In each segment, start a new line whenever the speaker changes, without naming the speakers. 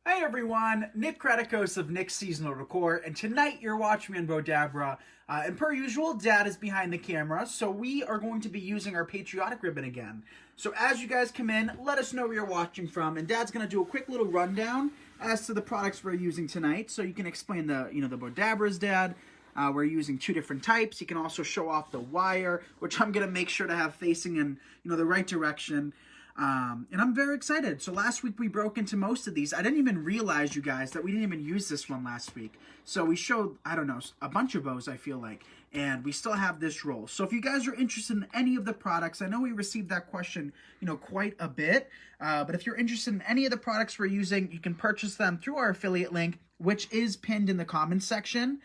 Hey everyone, Nick Kretikos of Nick's Seasonal Decor, and tonight you're watching me on Bowdabra. And per usual, Dad is behind the camera, so we are going to be using our patriotic ribbon again. So as you guys come in, let us know where you're watching from, and Dad's going to do a quick little rundown as to the products we're using tonight, so you can explain the Bowdabras, Dad. We're using two different types. You can also show off the wire, which I'm going to make sure to have facing in the right direction. And I'm very excited. So last week we broke into most of these. I didn't even realize, you guys, that we didn't even use this one last week. So we showed, I don't know, a bunch of bows, I feel like. And we still have this roll. So if you guys are interested in any of the products, I know we received that question, quite a bit. But if you're interested in any of the products we're using, you can purchase them through our affiliate link, which is pinned in the comments section.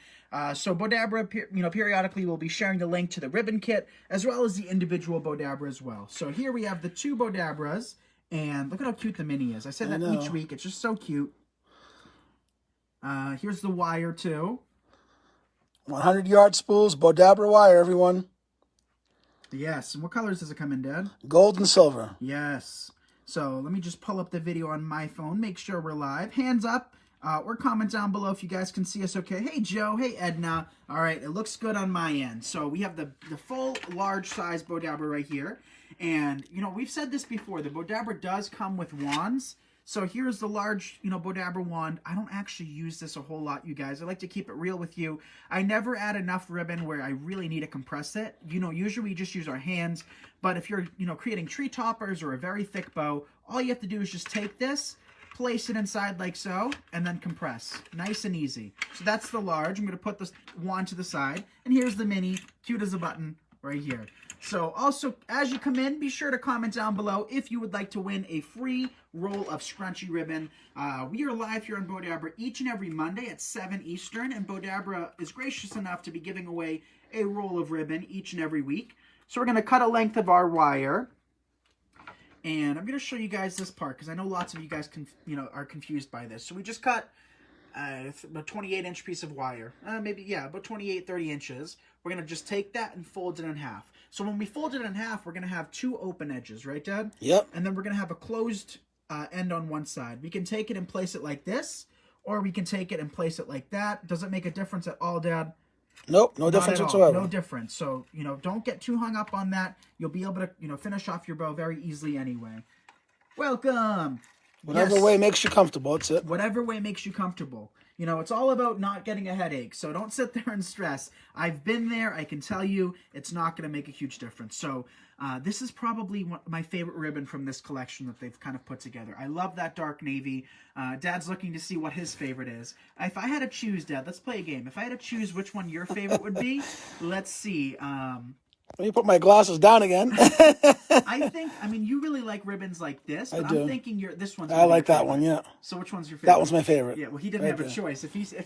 So Bowdabra, periodically will be sharing the link to the ribbon kit, as well as the individual Bowdabra as well. So here we have the two Bowdabras, and look at how cute the mini is. I said that each week. It's just so cute. Here's the wire, too.
100-yard spools, Bowdabra wire, everyone.
Yes, and what colors does it come in, Dad?
Gold and silver.
Yes. So let me just pull up the video on my phone, make sure we're live. Hands up. Or comment down below if you guys can see us okay. Hey, Joe. Hey, Edna. All right, it looks good on my end. So we have the full large size Bowdabra right here. And, we've said this before. The Bowdabra does come with wands. So here's the large, Bowdabra wand. I don't actually use this a whole lot, you guys. I like to keep it real with you. I never add enough ribbon where I really need to compress it. Usually we just use our hands. But if you're, creating tree toppers or a very thick bow, all you have to do is just take this, place it inside like so, and then compress. Nice and easy. So that's the large. I'm going to put this wand to the side. And here's the mini, cute as a button, right here. So also, as you come in, be sure to comment down below if you would like to win a free roll of scrunchy ribbon. We are live here on Bowdabra each and every Monday at 7 Eastern, and Bowdabra is gracious enough to be giving away a roll of ribbon each and every week. So we're going to cut a length of our wire. And I'm going to show you guys this part because I know lots of you guys are confused by this. So we just cut a 28-inch piece of wire. About 28, 30 inches. We're going to just take that and fold it in half. So when we fold it in half, we're going to have two open edges, right, Dad?
Yep.
And then we're going to have a closed end on one side. We can take it and place it like this, or we can take it and place it like that. Does it make a difference at all, Dad?
Nope, no difference whatsoever.
No difference. So, don't get too hung up on that. You'll be able to, finish off your bow very easily anyway. Welcome.
Whatever way makes you comfortable, that's it.
Whatever way makes you comfortable. It's all about not getting a headache. So don't sit there and stress. I've been there. I can tell you it's not going to make a huge difference. So this is probably my favorite ribbon from this collection that they've kind of put together. I love that dark navy. Dad's looking to see what his favorite is. If I had to choose, Dad, let's play a game. If I had to choose which one your favorite would be, let's see.
Let me put my glasses down again.
You really like ribbons like this, but
I do.
I'm thinking this one's
I like that one, yeah.
So which one's your favorite?
That one's my favorite.
Yeah, well, he didn't have a choice.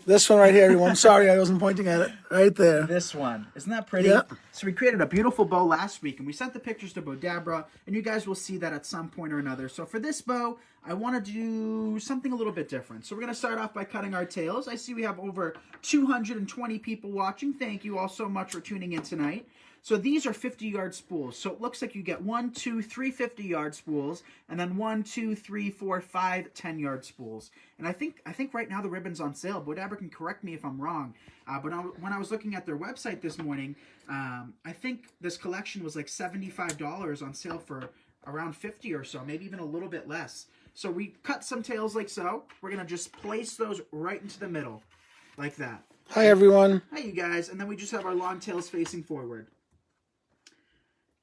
This one right here, everyone. Sorry, I wasn't pointing at it. Right there.
This one. Isn't that pretty?
Yeah.
So we created a beautiful bow last week, and we sent the pictures to Bowdabra, and you guys will see that at some point or another. So for this bow, I want to do something a little bit different. So we're going to start off by cutting our tails. I see we have over 220 people watching. Thank you all so much for tuning in tonight. So these are 50-yard spools. So it looks like you get 1, 2, 3 50-yard spools, and then 1, 2, 3, 4, 5 10-yard spools. And I think right now the ribbon's on sale. Bowdabra can correct me if I'm wrong. But when I was looking at their website this morning, I think this collection was like $75 on sale for around 50 or so, maybe even a little bit less. So we cut some tails like so. We're going to just place those right into the middle, like that.
Hi, everyone.
Hi, you guys. And then we just have our long tails facing forward.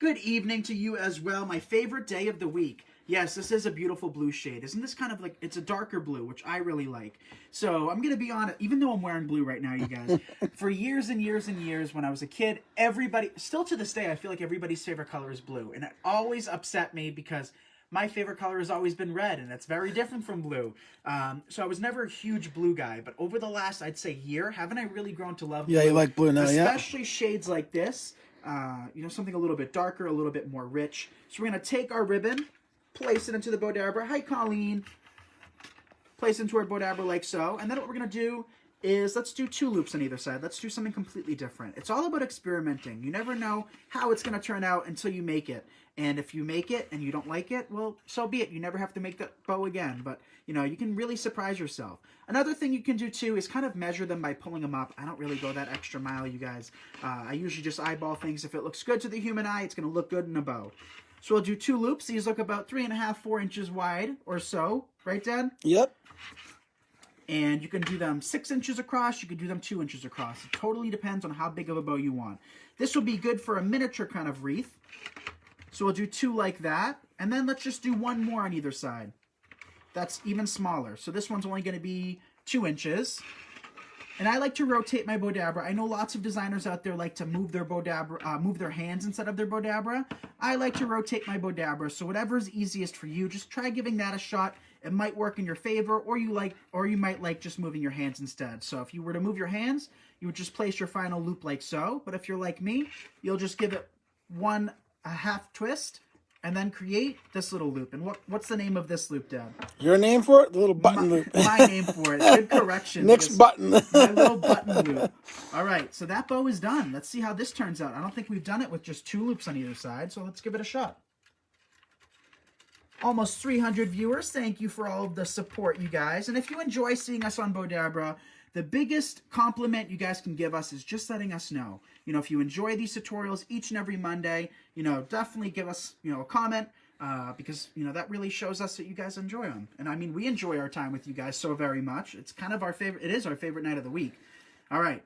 Good evening to you as well. My favorite day of the week. Yes, this is a beautiful blue shade. Isn't this kind of like, it's a darker blue, which I really like. So I'm going to be honest, even though I'm wearing blue right now, you guys, for years and years and years when I was a kid, everybody, still to this day, I feel like everybody's favorite color is blue. And it always upset me because my favorite color has always been red, and it's very different from blue. So I was never a huge blue guy, but over the last, I'd say, year, haven't I really grown to love blue?
Yeah, you like blue now,
especially shades like this. Something a little bit darker, a little bit more rich. So we're going to take our ribbon, place it into the Bowdabra. Hi, Colleen. Place it into our Bowdabra like so. And then what we're going to do is let's do 2 loops on either side. Let's do something completely different. It's all about experimenting. You never know how it's going to turn out until you make it. And if you make it and you don't like it, well, so be it. You never have to make that bow again. But, you know, you can really surprise yourself. Another thing you can do, too, is kind of measure them by pulling them up. I don't really go that extra mile, you guys. I usually just eyeball things. If it looks good to the human eye, it's going to look good in a bow. So we'll do 2 loops. These look about 3.5, 4 inches wide or so. Right, Dad?
Yep.
And you can do them 6 inches across. You can do them 2 inches across. It totally depends on how big of a bow you want. This will be good for a miniature kind of wreath. So we'll do 2 like that. And then let's just do 1 more on either side. That's even smaller. So this one's only going to be 2 inches. And I like to rotate my Bowdabra. I know lots of designers out there like to move their Bowdabra, move their hands instead of their Bowdabra. I like to rotate my Bowdabra. So whatever is easiest for you, just try giving that a shot. It might work in your favor, or you might like just moving your hands instead. So if you were to move your hands, you would just place your final loop like so. But if you're like me, you'll just give it a half twist, and then create this little loop. And what's the name of this loop, Dad?
Your name for it? The little button loop.
My name for it. Good correction.
Nick's button.
My little button loop. All right, so that bow is done. Let's see how this turns out. I don't think we've done it with just 2 loops on either side, so let's give it a shot. Almost 300 viewers. Thank you for all of the support, you guys. And if you enjoy seeing us on Bowdabra, the biggest compliment you guys can give us is just letting us know. You know, if you enjoy these tutorials each and every Monday, you know, definitely give us, you know, a comment because, you know, that really shows us that you guys enjoy them. And I mean, we enjoy our time with you guys so very much. It's kind of our favorite. It is our favorite night of the week. All right.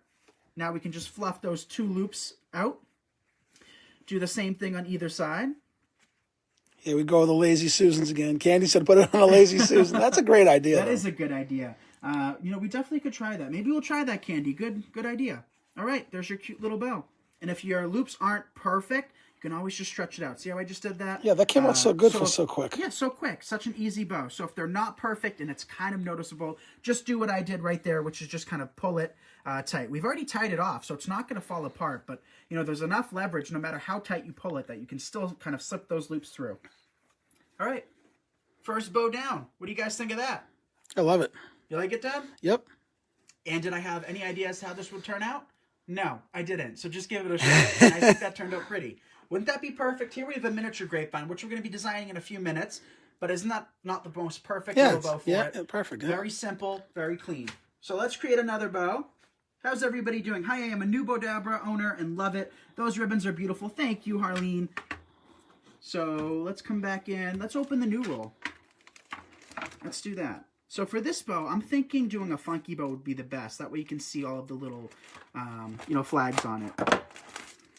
Now we can just fluff those 2 loops out. Do the same thing on either side.
Here we go with the Lazy Susans again. Candy said put it on a Lazy Susan. That's a great idea.
That is a good idea. You know, we definitely could try that. Maybe we'll try that, Candy. Good idea. All right, there's your cute little bow. And if your loops aren't perfect, you can always just stretch it out. See how I just did that?
Yeah, that came out so good for so quick.
Yeah, so quick. Such an easy bow. So if they're not perfect and it's kind of noticeable, just do what I did right there, which is just kind of pull it tight. We've already tied it off, so it's not going to fall apart. But, you know, there's enough leverage, no matter how tight you pull it, that you can still kind of slip those loops through. All right. First bow down. What do you guys think of that?
I love it.
You like it, Dad?
Yep.
And did I have any ideas how this would turn out? No, I didn't. So just give it a shot. And I think that turned out pretty. Wouldn't that be perfect? Here we have a miniature grapevine, which we're going to be designing in a few minutes. But isn't that not the most perfect little bow for it?
Yeah, perfect. Yeah.
Very simple, very clean. So let's create another bow. How's everybody doing? Hi, I am a new Bowdabra owner and love it. Those ribbons are beautiful. Thank you, Harleen. So let's come back in. Let's open the new roll. Let's do that. So for this bow, I'm thinking doing a funky bow would be the best. That way you can see all of the little, you know, flags on it.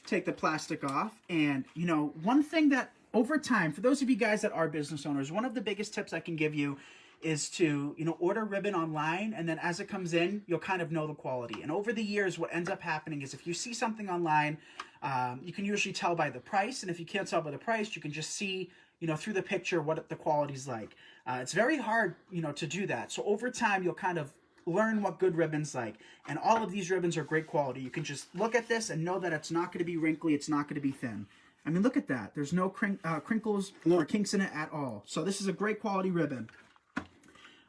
Take the plastic off. And, you know, one thing that over time, for those of you guys that are business owners, one of the biggest tips I can give you is to, you know, order ribbon online. And then as it comes in, you'll kind of know the quality. And over the years, what ends up happening is if you see something online, you can usually tell by the price. And if you can't tell by the price, you can just see, you know, through the picture what the quality's like. It's very hard, you know, to do that. So over time, you'll kind of learn what good ribbon's like. And all of these ribbons are great quality. You can just look at this and know that it's not going to be wrinkly. It's not going to be thin. I mean, look at that. There's no crinkles or kinks in it at all. So this is a great quality ribbon.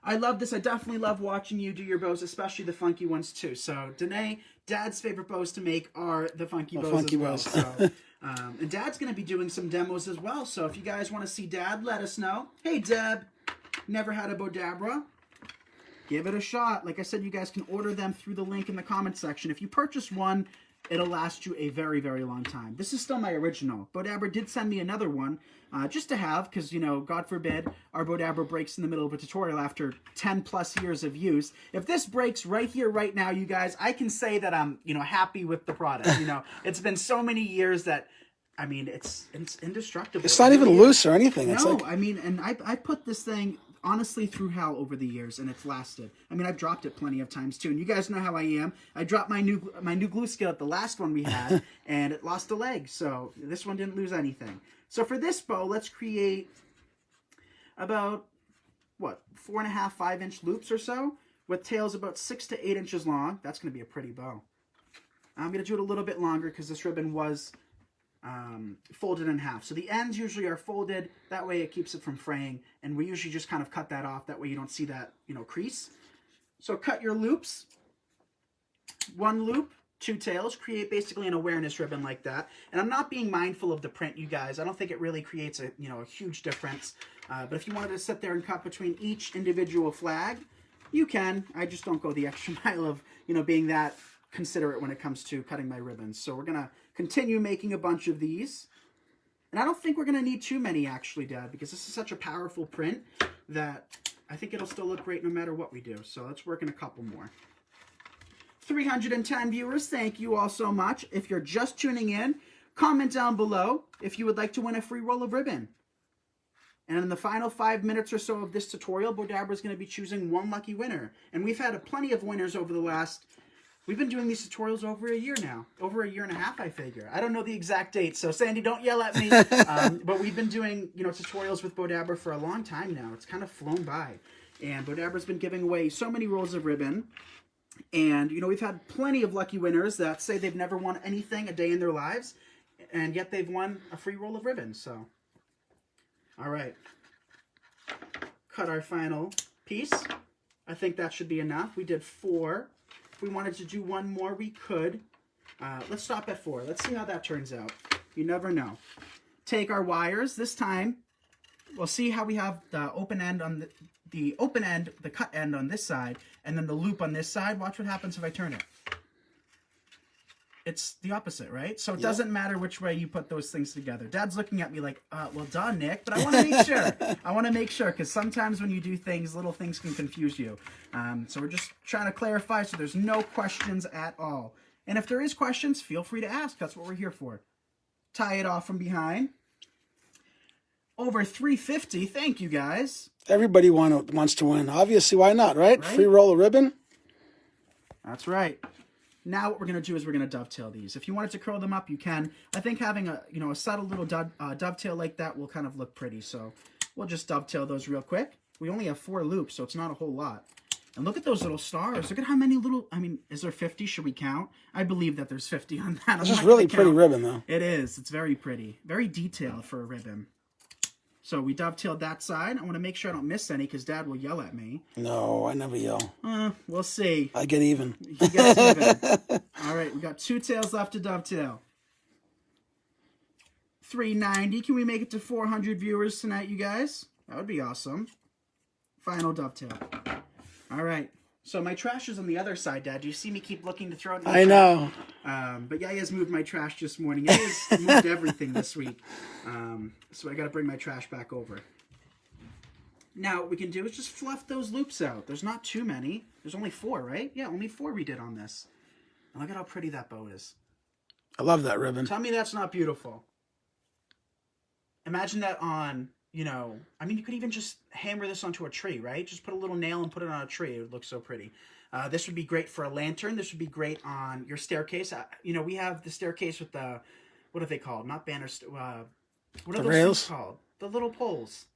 I love this. I definitely love watching you do your bows, especially the funky ones too. So Danae, Dad's favorite bows to make are the funky bows as well. So, and Dad's going to be doing some demos as well. So if you guys want to see Dad, let us know. Hey, Deb. Never had a Bowdabra? Give it a shot. Like I said, you guys can order them through the link in the comment section. If you purchase one, it'll last you a very, very long time. This is still my original. Bowdabra did send me another one just to have because, you know, God forbid our Bowdabra breaks in the middle of a tutorial after 10 plus years of use. If this breaks right here, right now, you guys, I can say that I'm, you know, happy with the product. You know, it's been so many years that, I mean, it's indestructible.
It's not even loose or anything.
No,
it's like...
I mean, and I put this thing honestly through hell over the years, and it's lasted. I mean, I've dropped it plenty of times too, and you guys know how I am. I dropped my new glue skillet, the last one we had, and it lost a leg. So this one didn't lose anything. So for this bow, let's create about what 4.5, 5-inch loops or so, with tails about 6 to 8 inches long. That's going to be a pretty bow. I'm going to do it a little bit longer because this ribbon was folded in half. So the ends usually are folded. That way it keeps it from fraying. And we usually just kind of cut that off. That way you don't see that, you know, crease. So cut your loops 1 loop, 2 tails, create basically an awareness ribbon like that. And I'm not being mindful of the print, you guys. I don't think it really creates a, a huge difference. But if you wanted to sit there and cut between each individual flag, you can. I just don't go the extra mile of, being that considerate when it comes to cutting my ribbons. So we're going to continue making a bunch of these. And I don't think we're going to need too many, actually, Dad, because this is such a powerful print that I think it'll still look great no matter what we do. So let's work in a couple more. 310 viewers, thank you all so much. If you're just tuning in, comment down below if you would like to win a free roll of ribbon. And in the final 5 minutes or so of this tutorial, Bowdabra is going to be choosing 1 lucky winner. And we've had plenty of winners over the last... We've been doing these tutorials over a year now. Over a year and a half, I figure. I don't know the exact date, so Sandy, don't yell at me. But we've been doing, tutorials with Bowdabra for a long time now. It's kind of flown by. And Bowdabra's been giving away so many rolls of ribbon. And, we've had plenty of lucky winners that say they've never won anything a day in their lives. And yet they've won a free roll of ribbon, so... All right, cut our final piece. I think that should be enough. We did 4. If we wanted to do 1 more, we could. Let's stop at 4. Let's see how that turns out. You never know. Take our wires. This time, we'll see how we have the open end on the open end, the cut end on this side, and then the loop on this side. Watch what happens if I turn it. It's the opposite, right? So it doesn't matter which way you put those things together. Dad's looking at me like, well, duh, Nick, but I want to make sure. I want to make sure, because sometimes when you do things, little things can confuse you. So we're just trying to clarify so there's no questions at all. And if there is questions, feel free to ask. That's what we're here for. Tie it off from behind. Over 350. Thank you, guys.
Everybody wants to win. Obviously, why not, right? Free roll of ribbon.
That's right. Now what we're going to do is we're going to dovetail these. If you wanted to curl them up, you can. I think having a, a subtle little dovetail like that will kind of look pretty. So we'll just dovetail those real quick. We only have 4 loops, so it's not a whole lot. And look at those little stars. Look at how many little, is there 50? Should we count? I believe that there's 50 on that.
This is really pretty ribbon, though.
It is. It's very pretty. Very detailed for a ribbon. So we dovetailed that side. I want to make sure I don't miss any because Dad will yell at me.
No, I never yell.
We'll see.
I get even.
He gets even. All right, we got 2 tails left to dovetail. 390. Can we make it to 400 viewers tonight, you guys? That would be awesome. Final dovetail. All right. So my trash is on the other side, Dad. Do you see me keep looking to throw it in the
I know.
But yeah, he has moved my trash this morning. He has moved everything this week. So I got to bring my trash back over. Now, what we can do is just fluff those loops out. There's not too many. There's only 4, right? Yeah, only 4 we did on this. And look at how pretty that bow is.
I love that ribbon.
Tell me that's not beautiful. Imagine that on... you could even just hammer this onto a tree, right? Just put a little nail and put it on a tree. It would look so pretty. This would be great for a lantern. This would be great on your staircase. We have the staircase with the, what are they called? Not banners. What are those things called? The little poles.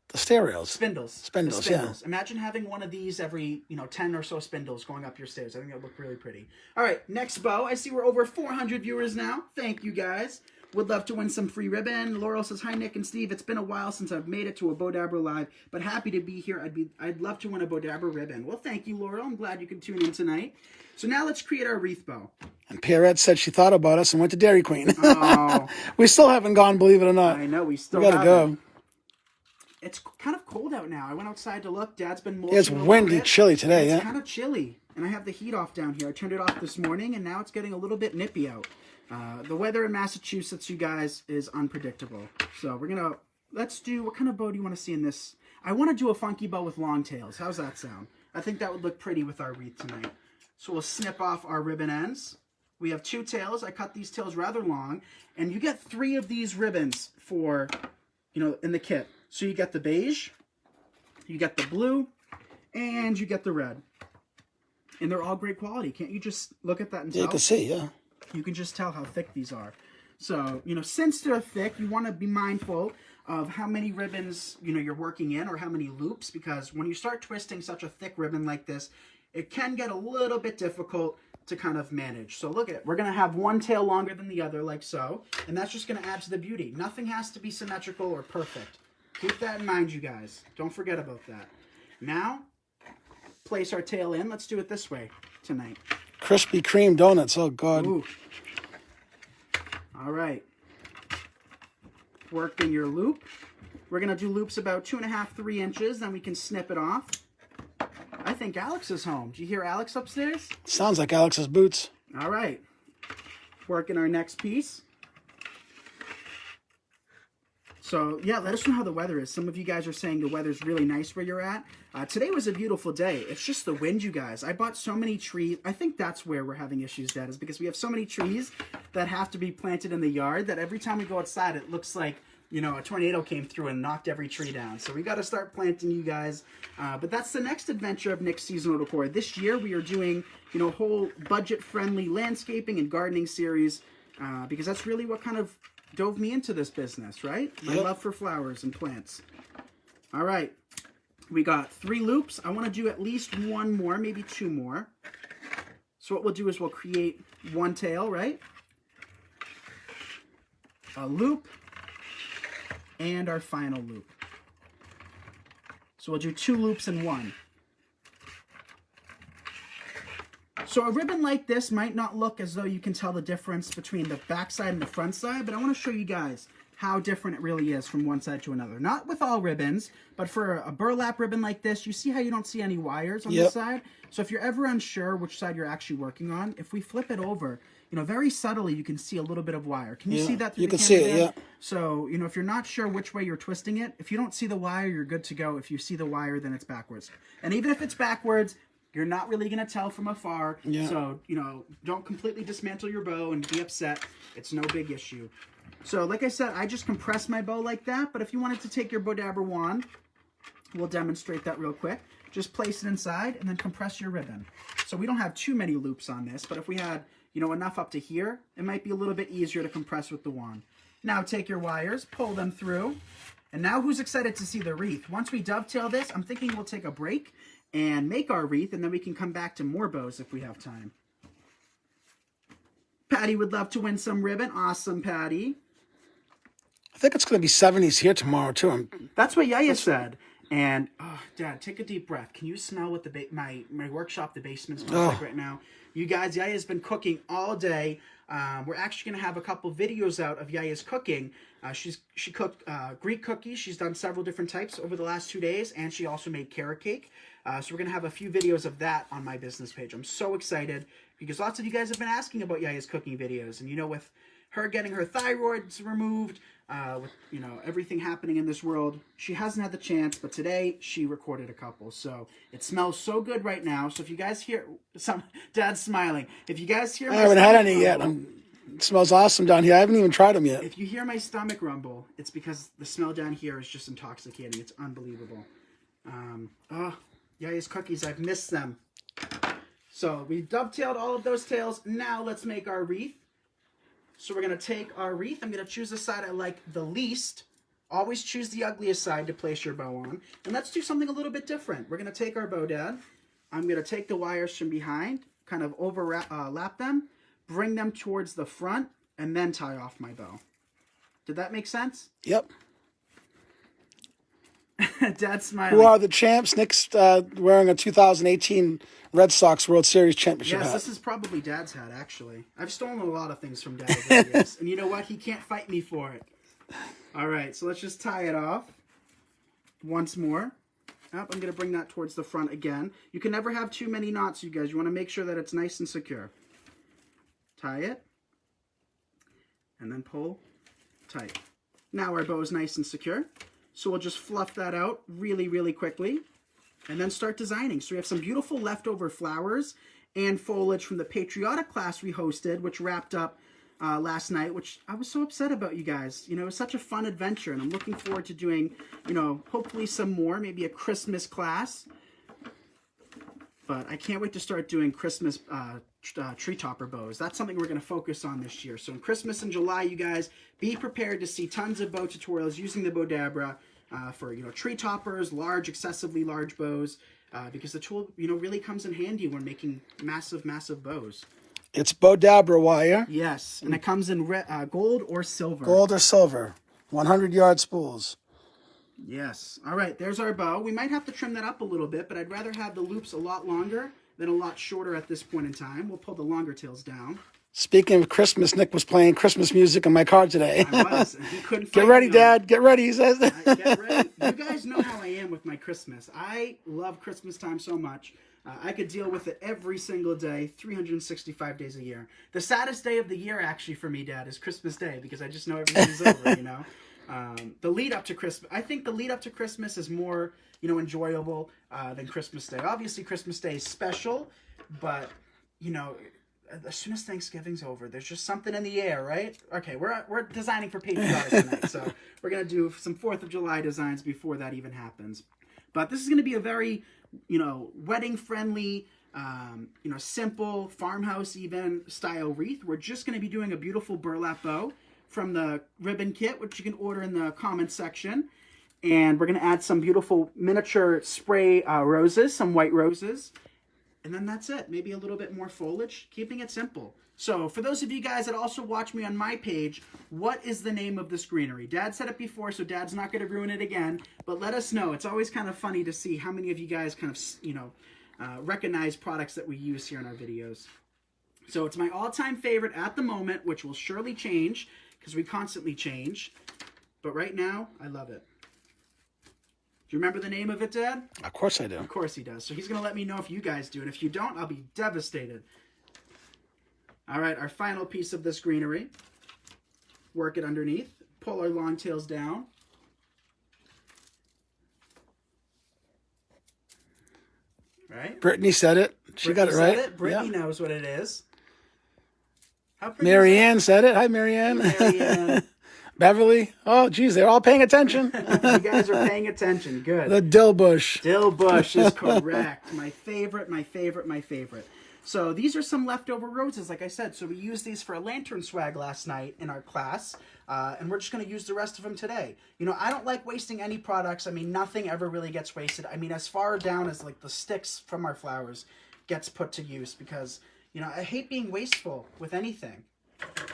The stair rails.
Spindles.
Spindles, yeah.
Imagine having one of these every, 10 or so spindles going up your stairs. I think that would look really pretty. All right, next bow. I see we're over 400 viewers now. Thank you, guys. Would love to win some free ribbon. Laurel says, hi, Nick and Steve. It's been a while since I've made it to a Bowdabra Live, but happy to be here. I'd love to win a Bowdabra ribbon. Well, thank you, Laurel. I'm glad you could tune in tonight. So now let's create our wreath bow.
And Pierrette said she thought about us and went to Dairy Queen.
Oh.
We still haven't gone, believe it or not.
I know, we still
gotta go.
It's kind of cold out now. I went outside to look. Dad's been mulching.
It's windy, chilly today,
It's kind of chilly. And I have the heat off down here. I turned it off this morning, and now it's getting a little bit nippy out. The weather in Massachusetts, you guys, is unpredictable. So we're going to, let's do, what kind of bow do you want to see in this? I want to do a funky bow with long tails. How's that sound? I think that would look pretty with our wreath tonight. So we'll snip off our ribbon ends. We have 2 tails. I cut these tails rather long. And you get 3 of these ribbons for, in the kit. So you get the beige, you get the blue, and you get the red. And they're all great quality. Can't you just look at that and tell?
You can see, yeah.
You can just tell how thick these are. So, since they're thick, you want to be mindful of how many ribbons, you're working in or how many loops, because when you start twisting such a thick ribbon like this, it can get a little bit difficult to kind of manage. So look at it. We're going to have one tail longer than the other, like so, and that's just going to add to the beauty. Nothing has to be symmetrical or perfect. Keep that in mind, you guys. Don't forget about that. Now, place our tail in. Let's do it this way tonight.
Krispy Kreme donuts. Oh, God.
Ooh. All right. Working your loop. We're going to do loops about 2.5, 3 inches. Then we can snip it off. I think Alex is home. Do you hear Alex upstairs?
Sounds like Alex's boots.
All right. Working our next piece. So, yeah, let us know how the weather is. Some of you guys are saying the weather's really nice where you're at. Today was a beautiful day. It's just the wind, you guys. I bought so many trees. I think that's where we're having issues, Dad, is because we have so many trees that have to be planted in the yard that every time we go outside, it looks like, you know, a tornado came through and knocked every tree down. So we got to start planting, you guys. But that's the next adventure of Nick's seasonal decor. This year we are doing, you know, whole budget-friendly landscaping and gardening series because that's really what kind of dove me into this business, right? My love for flowers and plants. All right. We got 3 loops. I want to do at least 1 more, maybe 2 more. So what we'll do is we'll create 1 tail, right? A loop. And our final loop. So we'll do 2 loops in 1. So a ribbon like this might not look as though you can tell the difference between the back side and the front side, but I want to show you guys how different it really is from one side to another. Not with all ribbons, but for a burlap ribbon like this, you see how you don't see any wires on this side? So if you're ever unsure which side you're actually working on, if we flip it over, you know, very subtly, you can see a little bit of wire. Can you see that through
you
the
can
camera
see it,
there? So, you know, if you're not sure which way you're twisting it, if you don't see the wire, you're good to go. If you see the wire, then it's backwards. And even if it's backwards, you're not really going to tell from afar. So, you know, don't completely dismantle your bow and be upset. It's no big issue. So, like I said, I just compress my bow like that. But if you wanted to take your Bowdabra wand, we'll demonstrate that real quick. Just place it inside and then compress your ribbon. So we don't have too many loops on this, but if we had, you know, enough up to here, it might be a little bit easier to compress with the wand. Now take your wires, pull them through. And now who's excited to see the wreath? Once we dovetail this, I'm thinking we'll take a break and make our wreath, and then we can come back to more bows if we have time. Patty would love to win some ribbon. Awesome, Patty.
I think it's going to be 70s here tomorrow, too.
That's what Yaya said. And, oh, Dad, take a deep breath. Can you smell what my workshop, the basement, smells like right now? You guys, Yaya's been cooking all day. We're actually going to have a couple videos out of Yaya's cooking. She cooked Greek cookies. She's done several different types over the last 2 days, and she also made carrot cake. So we're going to have a few videos of that on my business page. I'm so excited because lots of you guys have been asking about Yaya's cooking videos. And, you know, with her getting her thyroids removed, with, you know, everything happening in this world, she hasn't had the chance, but today she recorded a couple. So it smells so good right now. So if you guys hear Dad's smiling. If you guys hear
I haven't had any yet. It smells awesome down here. I haven't even tried them yet.
If you hear my stomach rumble, it's because the smell down here is just intoxicating. It's unbelievable. Oh, Yaya's cookies, I've missed them. So we dovetailed all of those tails. Now let's make our wreath. So we're going to take our wreath. I'm going to choose the side I like the least. Always choose the ugliest side to place your bow on. And let's do something a little bit different. We're going to take our bow, Dad. I'm going to take the wires from behind, kind of overlap them, bring them towards the front, and then tie off my bow. Did that make sense?
Yep.
Dad's smiling.
Who are the champs? Nick's wearing a 2018 Red Sox World Series championship hat.
Yes, this is probably Dad's hat, actually. I've stolen a lot of things from Dad over the years. And you know what? He can't fight me for it. All right, so let's just tie it off once more. I'm going to bring that towards the front again. You can never have too many knots, you guys. You want to make sure that it's nice and secure. Tie it. And then pull tight. Now our bow is nice and secure. So we'll just fluff that out really, really quickly and then start designing. So we have some beautiful leftover flowers and foliage from the Patriotic class we hosted, which wrapped up last night, which I was so upset about, you guys. You know, it was such a fun adventure, and I'm looking forward to doing, you know, hopefully some more, maybe a Christmas class. But I can't wait to start doing Christmas tree topper bows. That's something we're going to focus on this year. So in Christmas in July, you guys, be prepared to see tons of bow tutorials using the Bowdabra for, you know, tree toppers, large, excessively large bows, because the tool, you know, really comes in handy when making massive, massive bows.
It's Bowdabra wire.
Yes, and it comes in gold or silver.
Gold or silver. 100-yard spools.
Yes. All right, there's our bow. We might have to trim that up a little bit, but I'd rather have the loops a lot longer then a lot shorter at this point in time. We'll pull the longer tails down.
Speaking of Christmas, Nick was playing Christmas music in my car today.
I was, and he couldn't
Get ready, Dad. Get ready, he says.
Get ready. You guys know how I am with my Christmas. I love Christmas time so much. I could deal with it every single day, 365 days a year. The saddest day of the year, actually, for me, Dad, is Christmas Day, because I just know everything's over, you know? The lead up to Christmas, I think the lead up to Christmas is more, you know, enjoyable than Christmas Day. Obviously, Christmas Day is special, but, you know, as soon as Thanksgiving's over, there's just something in the air, right? Okay, we're designing for patriotic tonight, so we're going to do some 4th of July designs before that even happens. But this is going to be a very, you know, wedding-friendly, you know, simple, farmhouse even style wreath. We're just going to be doing a beautiful burlap bow from the ribbon kit, which you can order in the comments section. And we're going to add some beautiful miniature spray roses, some white roses. And then that's it. Maybe a little bit more foliage, keeping it simple. So for those of you guys that also watch me on my page, what is the name of this greenery? Dad said it before, so Dad's not going to ruin it again. But let us know. It's always kind of funny to see how many of you guys kind of, you know, recognize products that we use here in our videos. So it's my all-time favorite at the moment, which will surely change because we constantly change. But right now, I love it. Do you remember the name of it, Dad?
Of course I do.
Of course he does. So he's going to let me know if you guys do. And if you don't, I'll be devastated. All right, our final piece of this greenery. Work it underneath. Pull our long tails down. Right?
Brittany said it. She got it right.
Brittany knows what it is. How pretty
Mary Ann said it. Hi, Mary Ann.
Mary Ann.
Beverly. Oh, geez, they're all paying attention.
You guys are paying attention. Good.
The dill bush.
Dill bush is correct. My favorite, my favorite, my favorite. So these are some leftover roses, like I said. So we used these for a lantern swag last night in our class, and we're just going to use the rest of them today. You know, I don't like wasting any products. I mean, nothing ever really gets wasted. I mean, as far down as like the sticks from our flowers gets put to use because, you know, I hate being wasteful with anything.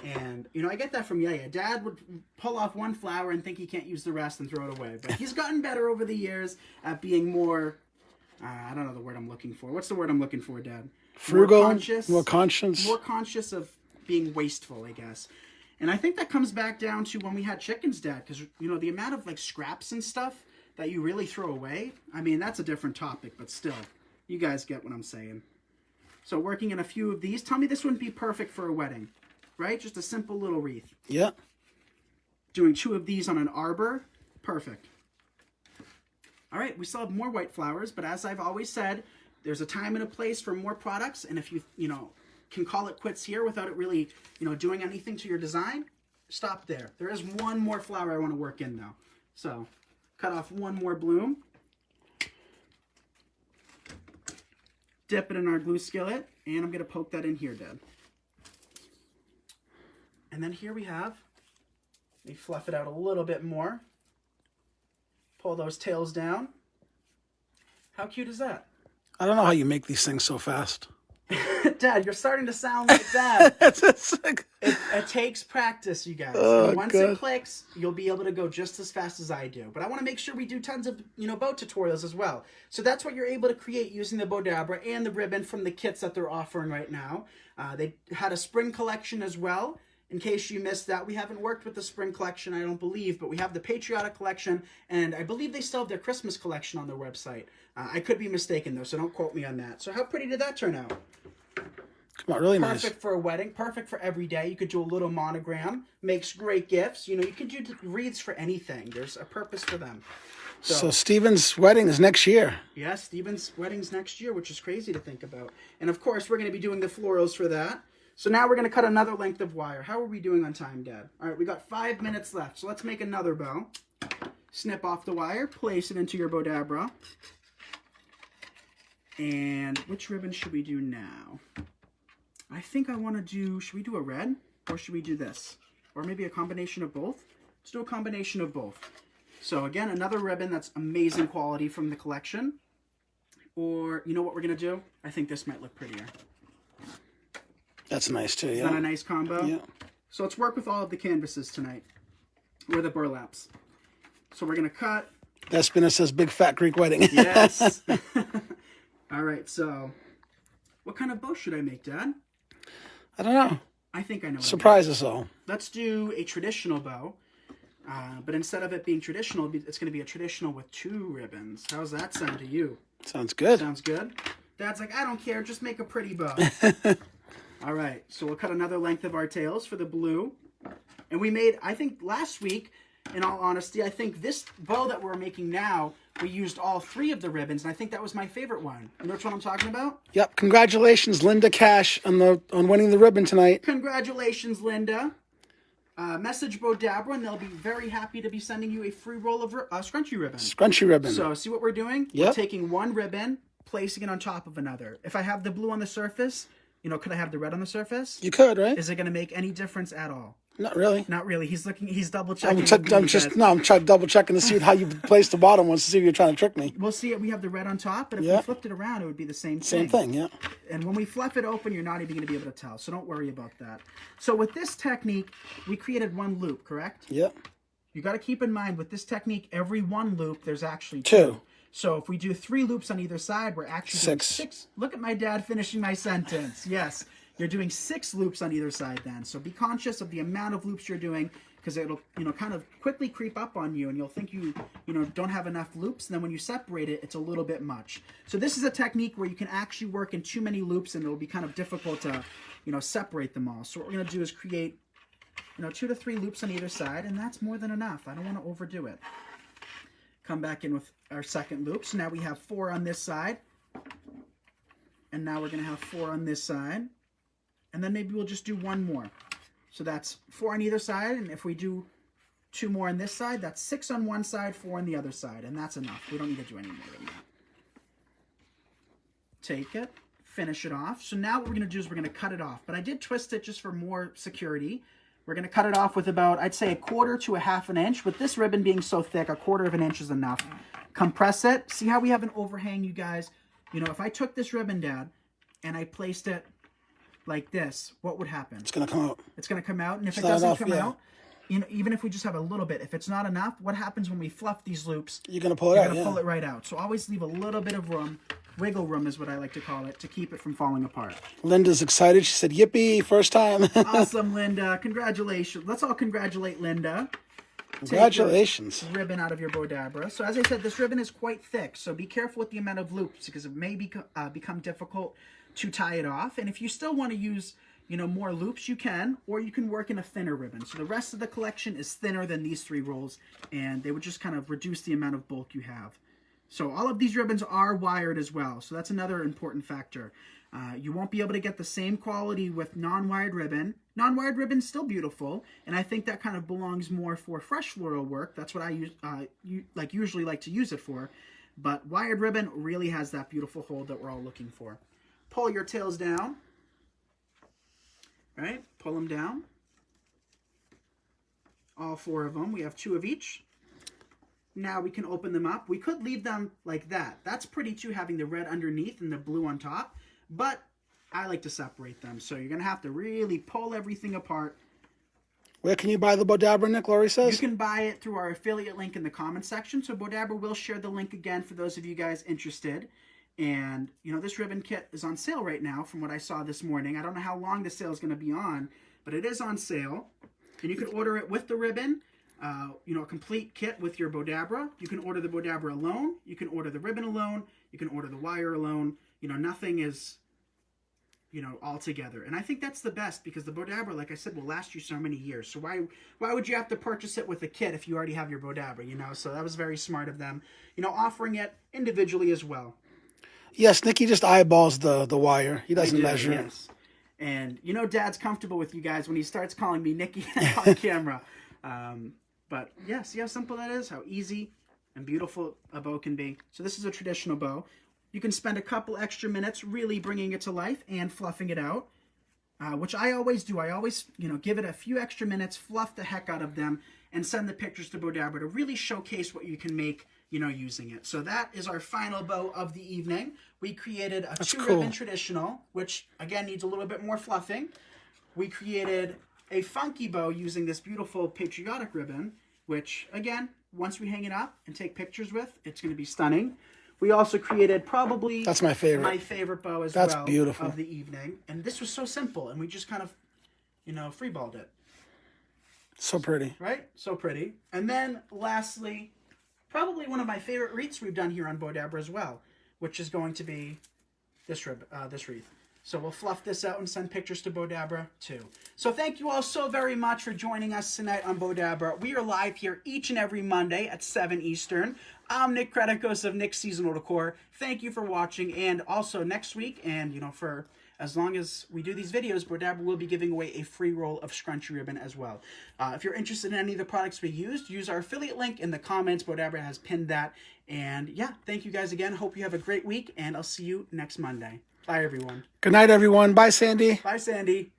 And, you know, I get that from Yaya. Dad would pull off one flower and think he can't use the rest and throw it away. But he's gotten better over the years at being more, I don't know the word I'm looking for. What's the word I'm looking for, Dad?
Frugal,
more conscious of being wasteful, I guess. And I think that comes back down to when we had chickens, Dad, because, you know, the amount of, like, scraps and stuff that you really throw away, I mean, that's a different topic, but still, you guys get what I'm saying. So working in a few of these, tell me this wouldn't be perfect for a wedding, right? Just a simple little wreath.
Yeah.
Doing 2 of these on an arbor, perfect. All right, we still have more white flowers, but as I've always said, there's a time and a place for more products, and if you know, can call it quits here without it really, you know, doing anything to your design, stop there. There is one more flower I want to work in, though. So, cut off one more bloom. Dip it in our glue skillet, and I'm going to poke that in here, Dad. And then here we have, let me fluff it out a little bit more. Pull those tails down. How cute is that?
I don't know how you make these things so fast.
Dad, you're starting to sound like Dad. It takes practice, you guys. And once it clicks, you'll be able to go just as fast as I do. But I want to make sure we do tons of, you know, bow tutorials as well. So that's what you're able to create using the Bowdabra and the ribbon from the kits that they're offering right now. They had a spring collection as well. In case you missed that, we haven't worked with the spring collection, I don't believe, but we have the Patriotic collection, and I believe they still have their Christmas collection on their website. I could be mistaken, though, so don't quote me on that. So how pretty did that turn out?
Come on, really nice.
Perfect for a wedding, perfect for every day. You could do a little monogram, makes great gifts. You know, you could do wreaths for anything. There's a purpose for them.
So Stephen's wedding is next year.
Yeah, Stephen's wedding's next year, which is crazy to think about. And, of course, we're going to be doing the florals for that. So now we're going to cut another length of wire. How are we doing on time, Dad? All right, we got 5 minutes left. So let's make another bow. Snip off the wire, place it into your Bowdabra. And which ribbon should we do now? I think I want to do, should we do a red? Or should we do this? Or maybe a combination of both? Let's do a combination of both. So again, another ribbon that's amazing quality from the collection. Or, you know what we're going to do? I think this might look prettier.
That's nice too, yeah.
Is that a nice combo?
Yeah.
So let's work with all of the canvases tonight. Or the burlaps. So we're going to cut.
Despina says big fat Greek wedding.
Yes. All right, so What kind of bow should I make, Dad?
I don't know.
I think I know.
Surprise us all.
Let's do a traditional bow. But instead of it being traditional, it's going to be a traditional with 2 ribbons. How's that sound to you?
Sounds good.
Sounds good? Dad's like, I don't care. Just make a pretty bow. All right. So we'll cut another length of our tails for the blue. And we made, I think last week, in all honesty, I think this bow that we're making now, we used all 3 of the ribbons. And I think that was my favorite one. You know which one I'm talking about?
Yep. Congratulations, Linda Cash, on winning the ribbon tonight.
Congratulations, Linda. Message Bowdabra, and they'll be very happy to be sending you a free roll of scrunchy ribbon.
Scrunchy ribbon.
So, see what we're doing?
Yep.
We're taking one ribbon, placing it on top of another. If I have the blue on the surface, you know, could I have the red on the surface?
You could, right?
Is it going to make any difference at all?
Not really.
Not really. He's looking. He's double checking.
I'm trying double checking to see how you placed the bottom ones to see if you're trying to trick me.
We'll see it. We have the red on top, but if we flipped it around, it would be the same thing.
Same thing, yeah.
And when we fluff it open, you're not even going to be able to tell. So don't worry about that. So with this technique, we created 1 loop, correct?
Yep.
You got to keep in mind with this technique, every 1 loop, there's actually
2.
So if we do 3 loops on either side, we're actually doing 6. Look at my dad finishing my sentence. Yes. You're doing 6 loops on either side then. So be conscious of the amount of loops you're doing because it'll, you know, kind of quickly creep up on you and you'll think you don't have enough loops. And then when you separate it, it's a little bit much. So this is a technique where you can actually work in too many loops and it'll be kind of difficult to, you know, separate them all. So what we're going to do is create, 2 to 3 loops on either side, and that's more than enough. I don't want to overdo it. Come back in with our second loop. So now we have 4 on this side. And now we're going to have 4 on this side. And then maybe we'll just do 1 more. So that's 4 on either side. And if we do 2 more on this side, that's 6 on one side, 4 on the other side. And that's enough. We don't need to do any more than that. Take it. Finish it off. So now what we're going to do is we're going to cut it off. But I did twist it just for more security. We're going to cut it off with about, I'd say, 1/4 to 1/2 inch. With this ribbon being so thick, 1/4 of an inch is enough. Compress it. See how we have an overhang, you guys? If I took this ribbon, Dad, and I placed it like this, what would happen?
It's going to come out.
It's going to come out, and if it doesn't come out, even if we just have a little bit, if it's not enough, what happens when we fluff these loops?
You're going to pull it out,
You're going to pull it right out. So always leave a little bit of room, wiggle room is what I like to call it, to keep it from falling apart.
Linda's excited. She said, yippee, first time.
Awesome, Linda. Congratulations. Let's all congratulate Linda.
Congratulations.
Take the ribbon out of your Bowdabra. So as I said, this ribbon is quite thick, so be careful with the amount of loops because it may become difficult to tie it off. And if you still want to use, more loops, you can, or you can work in a thinner ribbon. So the rest of the collection is thinner than these 3 rolls, and they would just kind of reduce the amount of bulk you have. So all of these ribbons are wired as well, so that's another important factor. You won't be able to get the same quality with non-wired ribbon. Non-wired ribbon's still beautiful, and I think that kind of belongs more for fresh floral work. That's what I usually like to use it for. But wired ribbon really has that beautiful hold that we're all looking for. Pull your tails down. All right, pull them down. All 4 of them. We have 2 of each. Now we can open them up. We could leave them like that. That's pretty too, having the red underneath and the blue on top. But I like to separate them. So you're going to have to really pull everything apart.
Where can you buy the Bowdabra, Nick? Lori says?
You can buy it through our affiliate link in the comments section. So Bowdabra will share the link again for those of you guys interested. And, this ribbon kit is on sale right now from what I saw this morning. I don't know how long the sale is going to be on, but it is on sale. And you can order it with the ribbon, a complete kit with your Bowdabra. You can order the Bowdabra alone. You can order the ribbon alone. You can order the wire alone. Nothing is, all together. And I think that's the best because the Bowdabra, like I said, will last you so many years. So why would you have to purchase it with a kit if you already have your Bowdabra, So that was very smart of them, offering it individually as well.
Yes, Nicky just eyeballs the wire. He doesn't measure it.
Yes. And Dad's comfortable with you guys when he starts calling me Nicky on camera. But yes, see how simple that is? How easy and beautiful a bow can be. So this is a traditional bow. You can spend a couple extra minutes really bringing it to life and fluffing it out, which I always do. I always, give it a few extra minutes, fluff the heck out of them, and send the pictures to Bowdabra to really showcase what you can make, using it. So that is our final bow of the evening. We created a 2-ribbon traditional, which, again, needs a little bit more fluffing. We created a funky bow using this beautiful patriotic ribbon, which, again, once we hang it up and take pictures with, it's going to be stunning. We also created probably
That's my favorite.
My favorite bow as
That's
well.
beautiful.
Of the evening. And this was so simple, and we just kind of, freeballed it.
So pretty.
Right? So pretty. And then lastly, probably one of my favorite wreaths we've done here on Bowdabra as well, which is going to be this wreath. So we'll fluff this out and send pictures to Bowdabra too. So thank you all so very much for joining us tonight on Bowdabra. We are live here each and every Monday at 7 Eastern. I'm Nick Kretikos of Nick's Seasonal Decor. Thank you for watching, and also next week, and for as long as we do these videos, Bowdabra will be giving away a free roll of scrunchy ribbon as well. If you're interested in any of the products we used, use our affiliate link in the comments. Bowdabra has pinned that. And yeah, thank you guys again. Hope you have a great week, and I'll see you next Monday. Bye, everyone.
Good night, everyone. Bye, Sandy.
Bye, Sandy.